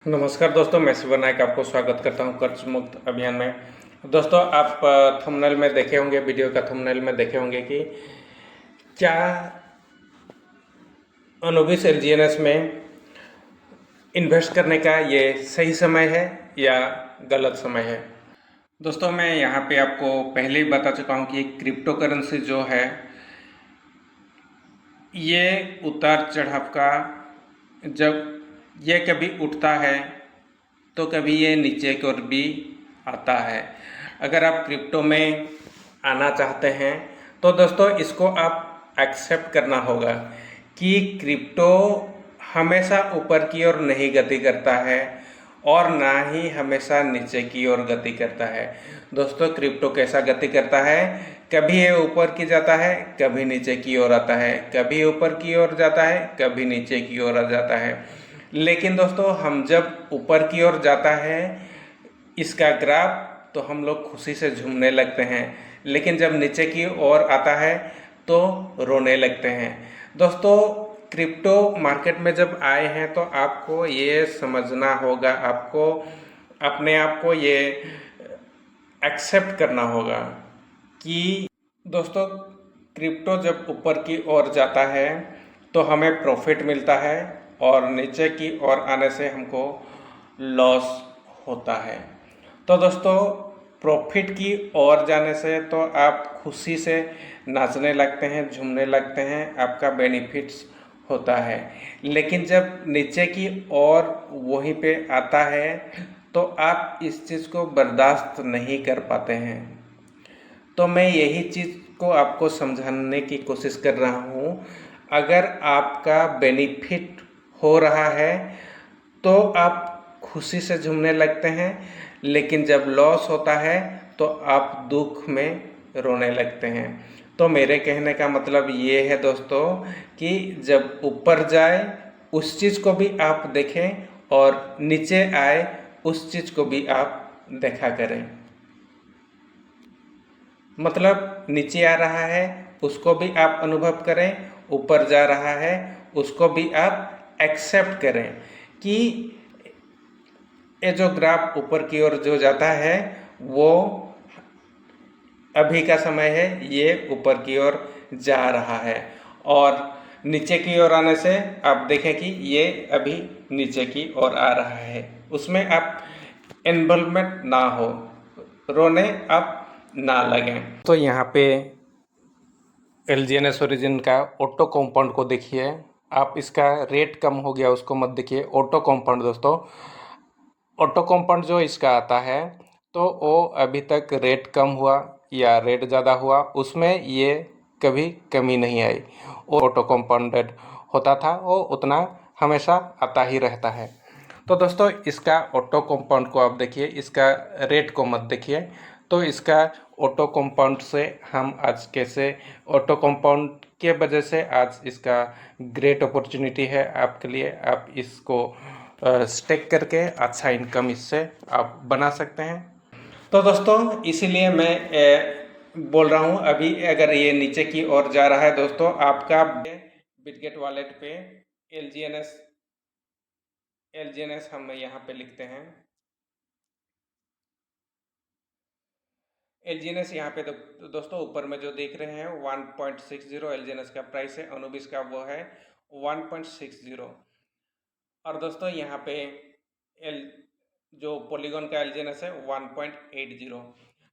नमस्कार दोस्तों, मैं शिव नायक आपको स्वागत करता हूं कर्ज मुक्त अभियान में। दोस्तों, आप थंबनेल में देखे होंगे, वीडियो का थंबनेल में देखे होंगे कि क्या अनुबिस एलजीएनएस में इन्वेस्ट करने का ये सही समय है या गलत समय है। दोस्तों, मैं यहाँ पे आपको पहले ही बता चुका हूँ कि क्रिप्टो करेंसी जो है ये उतार चढ़ाव का, जब ये कभी उठता है तो कभी ये नीचे की ओर भी आता है। अगर आप क्रिप्टो में आना चाहते हैं तो दोस्तों इसको आप एक्सेप्ट करना होगा कि क्रिप्टो हमेशा ऊपर की ओर नहीं गति करता है और ना ही हमेशा नीचे की ओर गति करता है। दोस्तों, क्रिप्टो कैसा गति करता है, कभी ये ऊपर की जाता है, कभी नीचे की ओर आता है, कभी ऊपर की ओर जाता है, कभी नीचे की ओर आ जाता है। लेकिन दोस्तों, हम जब ऊपर की ओर जाता है इसका ग्राफ तो हम लोग खुशी से झूमने लगते हैं, लेकिन जब नीचे की ओर आता है तो रोने लगते हैं। दोस्तों, क्रिप्टो मार्केट में जब आए हैं तो आपको ये समझना होगा, आपको अपने आप को ये एक्सेप्ट करना होगा कि दोस्तों क्रिप्टो जब ऊपर की ओर जाता है तो हमें प्रॉफिट मिलता है और नीचे की ओर आने से हमको लॉस होता है। तो दोस्तों, प्रॉफिट की ओर जाने से तो आप खुशी से नाचने लगते हैं, झूमने लगते हैं, आपका बेनिफिट्स होता है। लेकिन जब नीचे की ओर वहीं पे आता है तो आप इस चीज़ को बर्दाश्त नहीं कर पाते हैं। तो मैं यही चीज़ को आपको समझाने की कोशिश कर रहा हूँ। अगर आपका बेनिफिट हो रहा है तो आप खुशी से झूमने लगते हैं, लेकिन जब लॉस होता है तो आप दुख में रोने लगते हैं। तो मेरे कहने का मतलब ये है दोस्तों कि जब ऊपर जाए उस चीज़ को भी आप देखें और नीचे आए उस चीज़ को भी आप देखा करें। मतलब नीचे आ रहा है उसको भी आप अनुभव करें, ऊपर जा रहा है उसको भी आप एक्सेप्ट करें कि ये जो ग्राफ ऊपर की ओर जो जाता है वो अभी का समय है, ये ऊपर की ओर जा रहा है। और नीचे की ओर आने से आप देखें कि ये अभी नीचे की ओर आ रहा है। उसमें आप इन्वॉल्वमेंट ना हो, रोने आप ना लगें। तो यहाँ पे एलजीएनएस ओरिजिन का ऑटो कंपाउंड को देखिए। आप इसका रेट कम हो गया उसको मत देखिए। ऑटो कंपाउंड दोस्तों, ऑटो कंपाउंड जो इसका आता है तो वो अभी तक रेट कम हुआ या रेट ज़्यादा हुआ उसमें ये कभी कमी नहीं आई। ऑटो कंपाउंडेड होता था वो उतना हमेशा आता ही रहता है। तो दोस्तों, इसका ऑटो कंपाउंड को आप देखिए, इसका रेट को मत देखिए। तो इसका ऑटो कंपाउंड से हम आज कैसे, ऑटो कंपाउंड के वजह से आज इसका ग्रेट अपॉर्चुनिटी है आपके लिए। आप इसको स्टेक करके अच्छा इनकम इससे आप बना सकते हैं। तो दोस्तों, इसीलिए मैं बोल रहा हूँ अभी अगर ये नीचे की ओर जा रहा है दोस्तों, आपका बिटगेट वॉलेट पे एलजीएनएस एलजीएनएस हम यहाँ पे लिखते हैं। एलजीएनएस यहाँ पे दोस्तों ऊपर में जो देख रहे हैं 1.60 एलजीएनएस का प्राइस है, अनुबिस का वो है 1.60। और दोस्तों यहाँ पे एल जो पॉलीगॉन का एलजीएनएस है 1.80।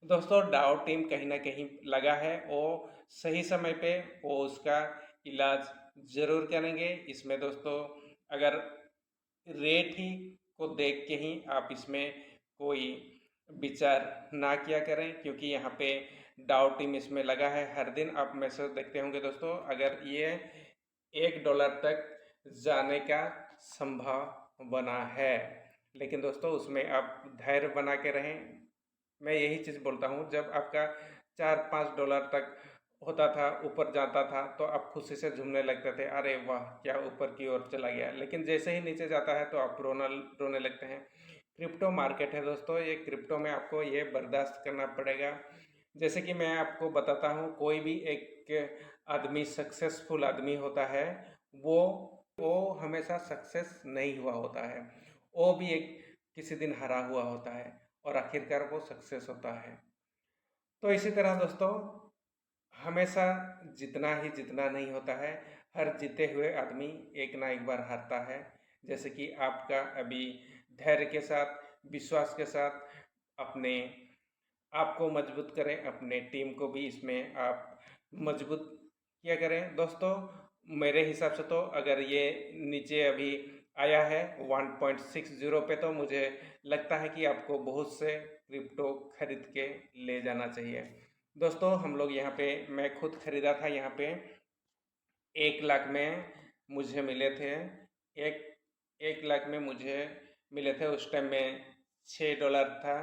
दोस्तों, डाउ टीम कहीं ना कहीं लगा है, वो सही समय पे वो उसका इलाज ज़रूर करेंगे। इसमें दोस्तों अगर रेट ही को देख के ही आप इसमें कोई विचार ना किया करें, क्योंकि यहाँ पे डाउ टीम इसमें लगा है। हर दिन आप मैसेज देखते होंगे दोस्तों, अगर ये $1 तक जाने का संभावना है। लेकिन दोस्तों उसमें आप धैर्य बना के रहें। मैं यही चीज़ बोलता हूँ, जब आपका $4-5 तक होता था, ऊपर जाता था तो आप खुशी से झूमने लगते थे, अरे वाह क्या ऊपर की ओर चला गया। लेकिन जैसे ही नीचे जाता है तो आप रोने लगते हैं। क्रिप्टो मार्केट है दोस्तों, ये क्रिप्टो में आपको ये बर्दाश्त करना पड़ेगा। जैसे कि मैं आपको बताता हूँ, कोई भी एक आदमी सक्सेसफुल आदमी होता है वो हमेशा सक्सेस नहीं हुआ होता है। वो भी एक किसी दिन हारा हुआ होता है और आखिरकार वो सक्सेस होता है। तो इसी तरह दोस्तों हमेशा जितना नहीं होता है, हर जीते हुए आदमी एक ना एक बार हारता है। जैसे कि आपका अभी धैर्य के साथ, विश्वास के साथ अपने आप को मजबूत करें, अपने टीम को भी इसमें आप मजबूत किया करें। दोस्तों मेरे हिसाब से तो अगर ये नीचे अभी आया है 1.60 पे, तो मुझे लगता है कि आपको बहुत से क्रिप्टो खरीद के ले जाना चाहिए। दोस्तों हम लोग यहाँ पे, मैं खुद खरीदा था यहाँ पे 1 लाख में मुझे मिले थे, एक 1 लाख में मुझे मिले थे। उस टाइम में $6 था,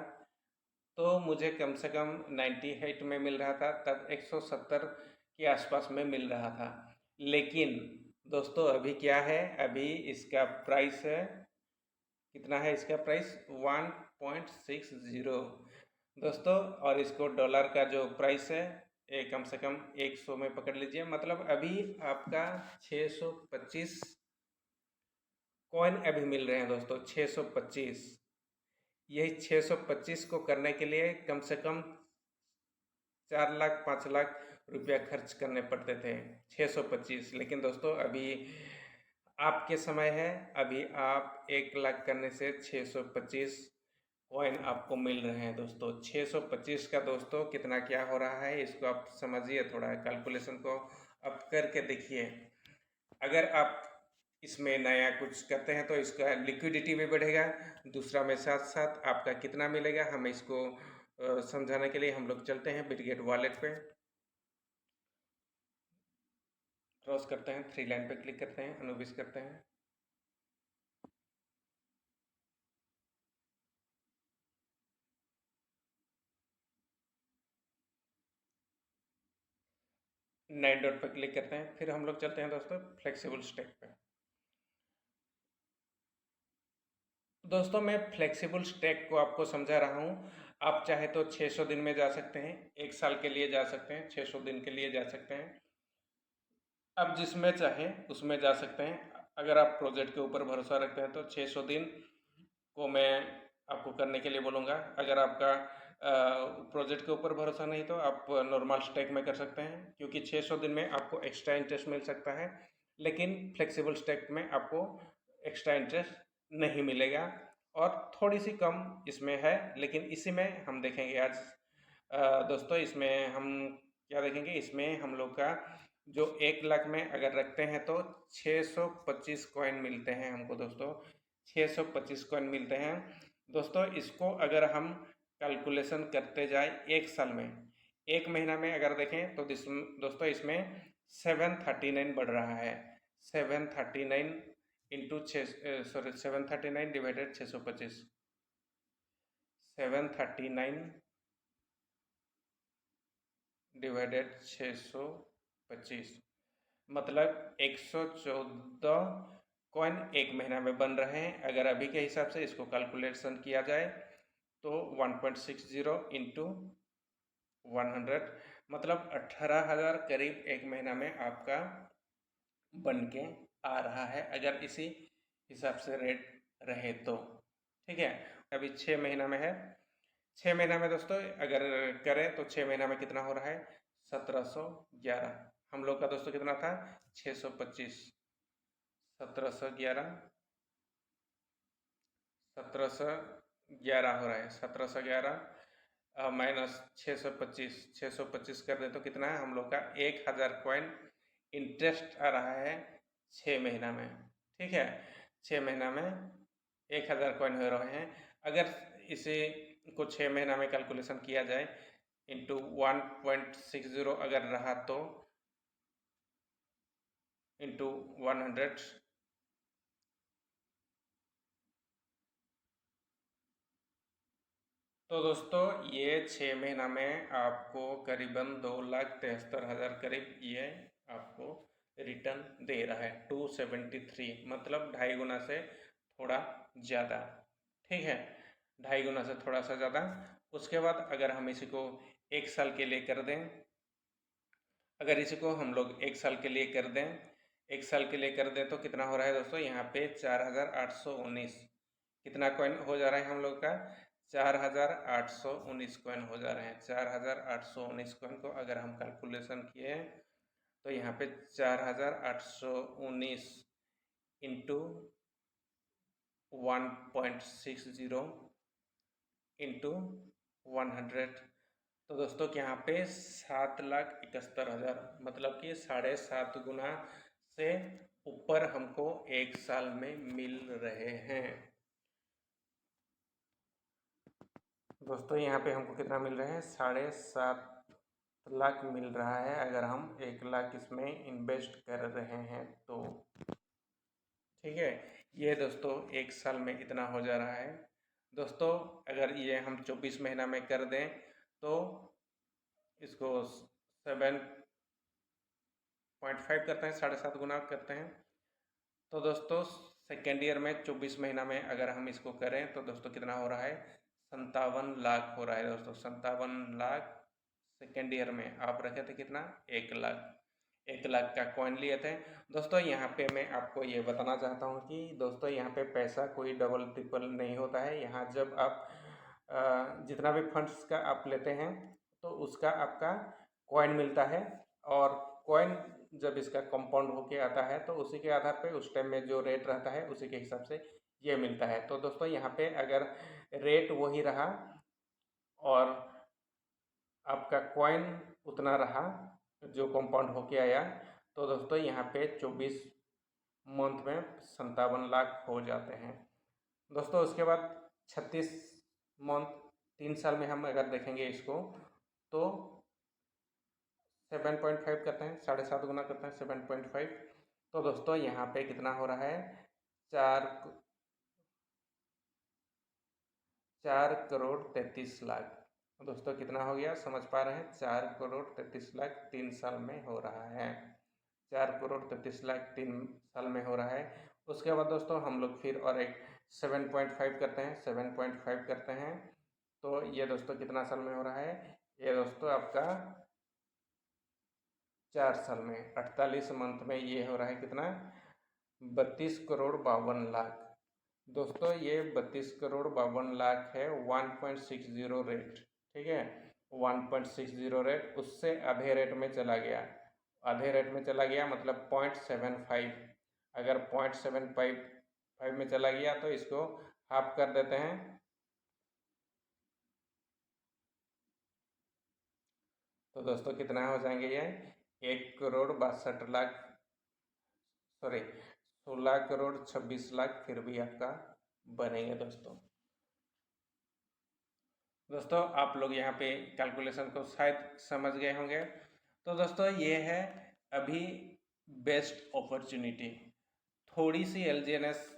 तो मुझे कम से कम 98 में मिल रहा था, तब 170 के आसपास में मिल रहा था। लेकिन दोस्तों अभी क्या है, अभी इसका प्राइस है, कितना है इसका प्राइस 1.60 दोस्तों। और इसको डॉलर का जो प्राइस है ये कम से कम 100 में पकड़ लीजिए, मतलब अभी आपका 625 कॉइन अभी मिल रहे हैं दोस्तों, 625। यही 625 को करने के लिए कम से कम 4 लाख 5 लाख रुपया खर्च करने पड़ते थे, 625। लेकिन दोस्तों अभी आपके समय है, अभी आप 1 लाख करने से 625 कॉइन आपको मिल रहे हैं दोस्तों। 625 का दोस्तों कितना क्या हो रहा है, इसको आप समझिए, थोड़ा कैलकुलेशन को आप करके देखिए। अगर आप इसमें नया कुछ करते हैं तो इसका लिक्विडिटी भी बढ़ेगा, दूसरा में साथ साथ आपका कितना मिलेगा, हम इसको समझाने के लिए हम लोग चलते हैं बिटगेट वॉलेट पे, क्रॉस करते हैं, 3 लाइन पे क्लिक करते हैं, अनुविश करते हैं। नाइन डॉट पे क्लिक करते हैं, फिर हम लोग चलते हैं दोस्तों फ्लेक्सिबल स्टेक पे। दोस्तों मैं फ्लेक्सिबल स्टेक को आपको समझा रहा हूँ। आप चाहे तो 600 दिन में जा सकते हैं, 1 साल के लिए जा सकते हैं, 600 दिन के लिए जा सकते हैं, आप जिसमें चाहें उसमें जा सकते हैं। अगर आप प्रोजेक्ट के ऊपर भरोसा रखते हैं तो 600 दिन को मैं आपको करने के लिए बोलूँगा। अगर आपका प्रोजेक्ट के ऊपर भरोसा नहीं तो आप नॉर्मल स्टेक में कर सकते हैं, क्योंकि 600 दिन में आपको एक्स्ट्रा इंटरेस्ट मिल सकता है, लेकिन फ्लेक्सिबल स्टेक में आपको एक्स्ट्रा इंटरेस्ट नहीं मिलेगा और थोड़ी सी कम इसमें है। लेकिन इसी में हम देखेंगे आज दोस्तों, इसमें हम क्या देखेंगे, इसमें हम लोग का जो 1 लाख में अगर रखते हैं तो 625 कॉइन मिलते हैं हमको दोस्तों, 625 कॉइन मिलते हैं दोस्तों। इसको अगर हम कैलकुलेशन करते जाए 1 साल में, 1 महीना में अगर देखें तो दोस्तों इसमें 739 बढ़ रहा है। 739 इंटू 739 डिवाइडेड 625, 739 डिवाइडेड 625, मतलब 114 कॉइन 1 महीना में बन रहे हैं। अगर अभी के हिसाब से इसको कैलकुलेशन किया जाए तो 1.60 इंटू 100, मतलब 18,000 करीब 1 महीना में आपका बन के आ रहा है, अगर इसी हिसाब से रेट रहे तो। ठीक है, अभी 6 महीना में है। 6 महीना में दोस्तों अगर करें तो 6 महीना में कितना हो रहा है, 1711। हम लोग का दोस्तों कितना था, 625, 1711, 1711 हो रहा है। 1711 माइनस 625, 625 कर दे तो कितना है, हम लोग का 1000 कॉइन इंटरेस्ट आ रहा है 6 महीना में। ठीक है, 6 महीना में 1000 कॉइन हो रहे हैं। अगर इसे को 6 महीना में कैलकुलेशन किया जाए इंटू 1.60 अगर रहा तो इंटू 100, तो दोस्तों ये 6 महीना में आपको करीबन 2,73,000 करीब ये आपको रिटर्न दे रहा है, 273, मतलब 2.5 गुना से थोड़ा ज़्यादा। ठीक है, 2.5 गुना से थोड़ा सा ज़्यादा। उसके बाद अगर हम इसी को 1 साल के लिए कर दें, अगर इसी को हम लोग 1 साल के लिए कर दें, 1 साल के लिए कर दें तो कितना हो रहा है दोस्तों, यहाँ पे 4,819, कितना कॉइन हो जा रहा है हम लोग का, 4819 कॉइन हो जा रहे हैं। 4819 कॉइन को अगर हम कैलकुलेशन किए तो यहाँ पे 4819 इंटू 1.60 इंटू 100, तो दोस्तों यहाँ पे 7,71,000, मतलब कि 7.5 गुना से ऊपर हमको एक साल में मिल रहे हैं। दोस्तों यहाँ पे हमको कितना मिल रहा है, 7.5 लाख मिल रहा है अगर हम 1 लाख इसमें इन्वेस्ट कर रहे हैं तो। ठीक है, ये दोस्तों एक साल में इतना हो जा रहा है। दोस्तों अगर ये हम 24 महीना में कर दें तो इसको 7.5 करते हैं, 7.5 गुना करते हैं, तो दोस्तों सेकेंड ईयर में 24 महीना में अगर हम इसको करें तो दोस्तों कितना हो रहा है, 57 लाख हो रहा है दोस्तों। 57 लाख सेकेंड ईयर में आप रखे थे कितना, 1 लाख। 1 लाख का कॉइन लिए थे दोस्तों। यहाँ पे मैं आपको ये बताना चाहता हूँ कि दोस्तों यहाँ पे पैसा कोई डबल ट्रिपल नहीं होता है। यहाँ जब आप जितना भी फंड्स का आप लेते हैं तो उसका आपका कॉइन मिलता है, और कॉइन जब इसका कंपाउंड होके आता है तो उसी के आधार पे उस टाइम में जो रेट रहता है उसी के हिसाब से ये मिलता है। तो दोस्तों यहाँ पे अगर रेट वही रहा और आपका कॉइन उतना रहा जो कंपाउंड होके आया, तो दोस्तों यहाँ पे 24 मंथ में 57 लाख हो जाते हैं दोस्तों। उसके बाद 36 मंथ 3 साल में हम अगर देखेंगे इसको तो 7.5 करते हैं, 7.5 गुना करते हैं 7.5, तो दोस्तों यहाँ पे कितना हो रहा है, 4,33 लाख। दोस्तों कितना हो गया, समझ पा रहे हैं, 4,33 लाख 3 साल में हो रहा है। 4,33 लाख 3 साल में हो रहा है। उसके बाद दोस्तों हम लोग फिर और एक 7.5 करते हैं, 7.5 करते हैं, तो ये दोस्तों कितना साल में हो रहा है, ये दोस्तों आपका 4 साल में 48 मंथ में ये हो रहा है कितना, 32,52 लाख। दोस्तों ये 32,52 लाख है 1.60 रेट। ठीक है, 1.60 रेट उससे आधे रेट में चला गया। आधे रेट में चला गया मतलब 0.75। अगर 0.75 में चला गया तो इसको हाफ कर देते हैं, तो दोस्तों कितना हो जाएंगे ये, 1,62,00,000, सॉरी 16,26,00,000 फिर भी आपका बनेंगे दोस्तों। दोस्तों आप लोग यहाँ पे कैलकुलेशन को शायद समझ गए होंगे। तो दोस्तों ये है अभी बेस्ट अपॉर्चुनिटी, थोड़ी सी एलजीएनएस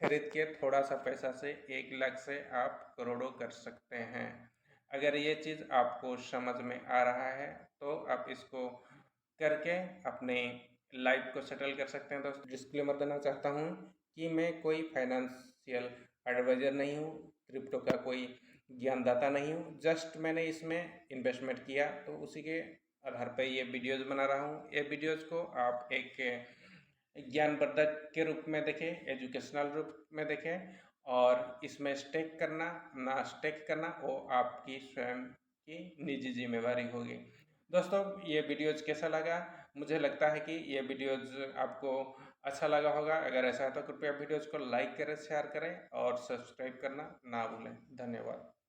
खरीद के थोड़ा सा पैसा से 1 लाख से आप करोड़ों कर सकते हैं। अगर ये चीज़ आपको समझ में आ रहा है तो आप इसको करके अपने लाइफ को सेटल कर सकते हैं। दोस्तों डिस्क्लेमर देना चाहता हूँ कि मैं कोई फाइनेंशियल एडवाइज़र नहीं हूँ, क्रिप्टो का कोई ज्ञानदाता नहीं हूँ, जस्ट मैंने इसमें इन्वेस्टमेंट किया तो उसी के आधार पर ये वीडियोज़ बना रहा हूँ। ये वीडियोज़ को आप एक ज्ञानवर्धक के रूप में देखें, एजुकेशनल रूप में देखें, और इसमें स्टेक करना ना स्टेक करना वो आपकी स्वयं की निजी जिम्मेवारी होगी। दोस्तों ये वीडियोज़ कैसा लगा, मुझे लगता है कि ये वीडियोज़ आपको अच्छा लगा होगा। अगर ऐसा है तो कृपया वीडियोज़ को लाइक करें, शेयर करें और सब्सक्राइब करना ना भूलें। धन्यवाद।